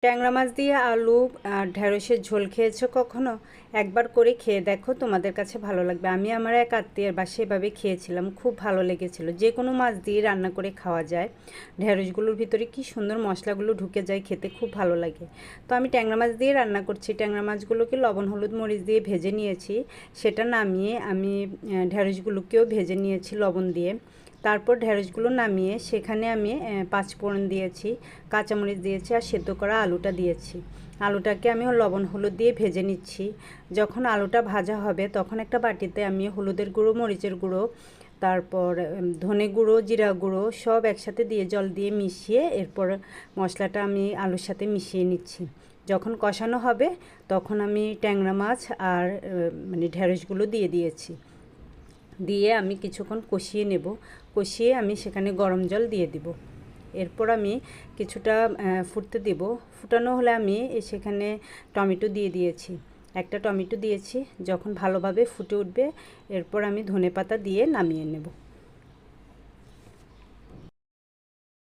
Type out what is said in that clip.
ট্যাংরা মাছ দিয়ে আলু আর ঢেঁড়সের ঝোল খেয়েছো কখনো? একবার করে খেয়ে দেখো, তোমাদের কাছে ভালো লাগবে। আমি আমার এক আত্মীয়ের বাসায় এভাবে খেয়েছিলাম, খুব ভালো লেগেছিল। যে কোনো মাছ দিয়ে রান্না করে খাওয়া যায়। ঢেঁড়সগুলোর ভিতরে কি সুন্দর মশলাগুলো ঢুকে যায়, খেতে খুব ভালো লাগে। তো আমি ট্যাংরা মাছ দিয়ে রান্না করছি। ট্যাংরা মাছগুলোকে লবণ হলুদ মরিচ দিয়ে ভেজে নিয়েছি। সেটা নামিয়ে আমি ঢেঁড়সগুলোকেও ভেজে নিয়েছি লবণ দিয়ে। তারপর ঢেঁড়সগুলো নামিয়ে সেখানে আমি পাঁচফোড়ন দিয়েছি, কাঁচামরিচ দিয়েছি আর সেদ্ধ করা আলুটা দিয়েছি। আলুটাকে আমি লবণ হলুদ দিয়ে ভেজে নিচ্ছি। যখন আলুটা ভাজা হবে তখন একটা বাটিতে আমি হলুদের গুঁড়ো, মরিচের গুঁড়ো, তারপর ধনে গুঁড়ো, জিরা গুঁড়ো সব একসাথে দিয়ে জল দিয়ে মিশিয়ে এরপর মশলাটা আমি আলুর সাথে মিশিয়ে নিচ্ছি। যখন কষানো হবে তখন আমি ট্যাংরা মাছ আর ঢেঁড়সগুলো দিয়ে দিয়েছি। দিয়ে আমি কিছুক্ষণ কষিয়ে নেব। কষিয়ে আমি সেখানে গরম জল দিয়ে দিব। এরপর আমি কিছুটা ফুটতে দেব। ফুটানো হলে আমি সেখানে টমেটো দিয়ে দিয়েছি, একটা টমেটো দিয়েছি। যখন ভালোভাবে ফুটে উঠবে এরপর আমি ধনেপাতা দিয়ে নামিয়ে নেব।